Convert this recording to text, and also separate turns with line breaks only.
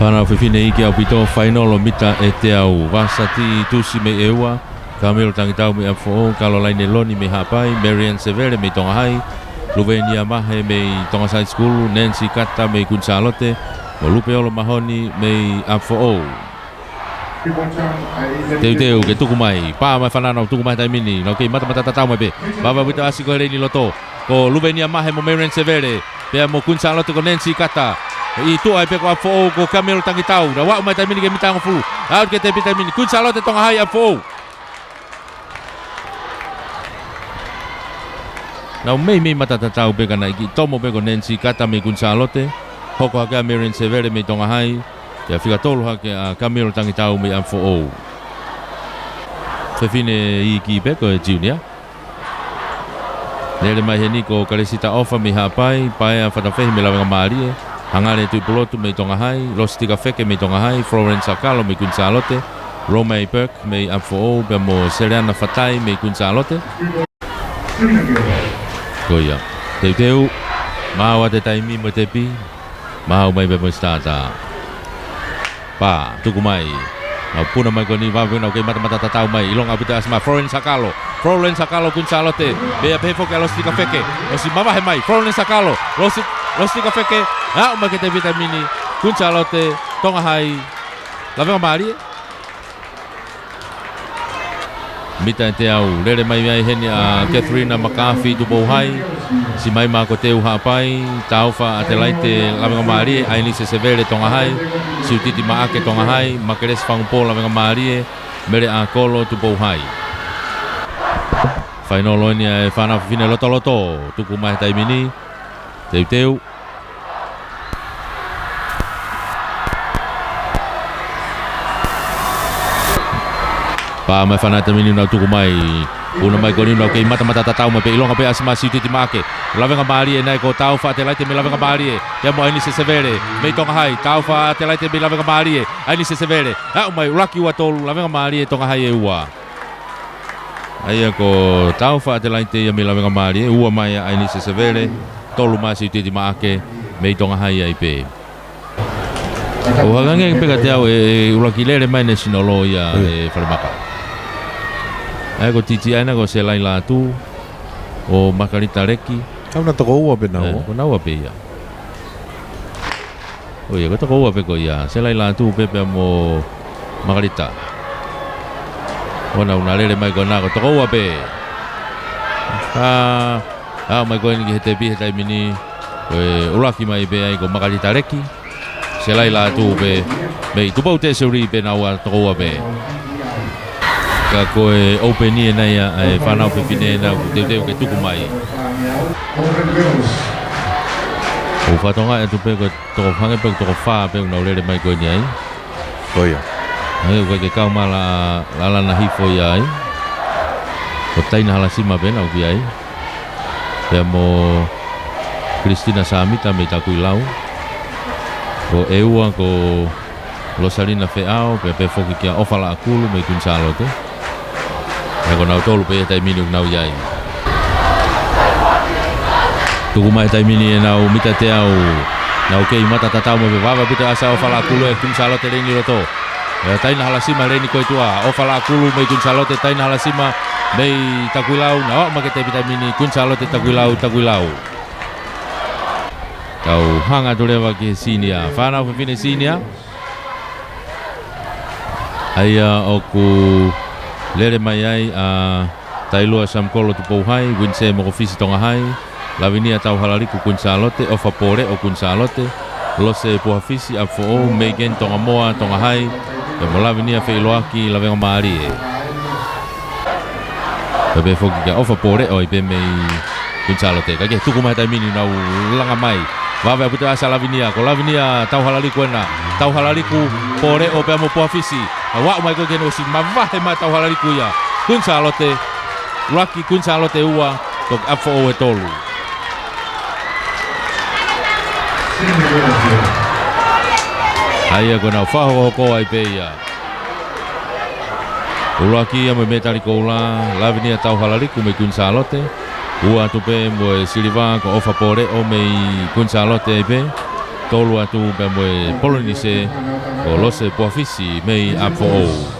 Whanau whiwhine iki au pito whainolo mita e te au wasati tusi me eua Kamelo tangitau me afo Caroline Loni me hapai Marian Severe me tonga hai Luvenia Mahe me tonga side school Nancy Kata me Kunsalote Lupe Olo Mahoni me afo Teu ke tuku mai pa mai whananau tuku mai taimini no ke mata tatau mai be baba wita asi ko reni loto ko Luvenia Mahe mo Marian Severe pe mo Kunsalote ko Nancy Kata itu ai pe ko afo ko Kamelo tangitau na wa mai taimini ke mitang fu au ke te vitamini Kunsalote tonga hai afo na mei mata tatau pe kana iki tomo pe ko Nancy Kata me Kunsalote hoko hake Marian Severe me tonga hai ya fica tolu hake a Kamelo tangitau me afo Fefine iki pe ko junior Nele mai heni ko kalesita ofa mi hapai pai a fatafehi me lawenga marie hangale tu polotu me tonga hai lostika feke me tonga hai Florence Sakalo me Kunsalote Romay Perk me afo pe mo Serena Fatai me Kunsalote koia teu mau te taimi mo te pi mau mai be mo stata pa tuku mai na puna mai koni va vena ke mata tatau mai ilonga puta asma Florence Sakalo Kunsalote be pe fo ke lostika feke o si mava he mai Florence Sakalo lostika feke a uma ke te vitamini Kunsalote tonga hai lavenga mari mita te au lere mai mai heni a Catherine McCarthy tu bohai si mai ma ko teu hapai taufa atelaite lavenga mari Ainlise Severe tonga hai si utiti maake tonga hai makeres fangpo lavenga mari mere a kolo tu bohai final oni e fana fine loto tuku mai taimini teu pa mai fana tamini na tuku mai una mai goni na ke mata tatau mai pe ilonga pe asma si titi make lavenga mari e nai ko tau fa te laite me lavenga mari ya mo Ainlise Severe me tonga hai tau fa te laite me lavenga mari Ainlise Severe a mai lucky wa tolu lavenga mari tonga hai e ua ai ko tau fa te laite ya me lavenga mari ua mai Ainlise Severe tolu mai si titi make me tonga hai ai pe o hagange pe ka te au e lucky lere mai ne sinolo ya e falmaka ai ko titi ana ko se lai la tu o Makarita Reki
kau na toko ua pe nao
ko na ua pe ya o ye ko toko ua pe ko ya se lai la tu pe mo Makarita ona una lele mai ko na ko toko ua pe mai ko ni hete bi hete mini ulaki mai pe ai ko Makarita Reki se lai la tu pe me tu pau te suri pe na ua toko ua pe ka koe openi nei e whanau whiwhine na teu ke tuku mai o whatonga e tupe ko toko whange pe toko whaa pe unau lere mai koe ni ai
koia
ai koe ke kau mala na hifo i ai ko taina halasima pe na uki ai pe mo Christina Samita me taku i lau ko eua ko Rosalina Feao pe foki kia ofala akulu me Kunsalote ko nau tolu pe tai mini nau yai tuku mai tai mini nau mita te au nau kei mata tatau me baba pita asa ofala kulu e Kunsalote reni roto taina halasima reni ko tua ofala kulu me Kunsalote taina halasima me takuilau na ma ke te pita mini Kunsalote takuilau kau hanga tolewa ke sinia fana fine sinia aya oku lere mai ai a tailua samkolo tu pouhai winse mo ofisi tonga hai lavinia tau halaliku Kunsalote ofa pore o Kunsalote lose puhafisi a fo megen tonga moa tonga hai e mo lavinia feiloaki lavenga mari bebe foki ka ofa pore o ipe mei Kunsalote kage tuku mai taimini nau langa mai Vava puta asa lavinia ko lavinia tau halaliku na tau halaliku pore o pe mo puhafisi wa mai ko geno si mavahe ma tau halaliku ya Kunsalote lucky Kunsalote ua to afo o tolu ai ko na faho ko ai pe ya lucky mo metali ko la lavinia tau halaliku me Kunsalote ua tupe mo Silva ko ofa pore o me Kunsalote pe tolu atu pe mo polonise o lose poafisi mei apfo o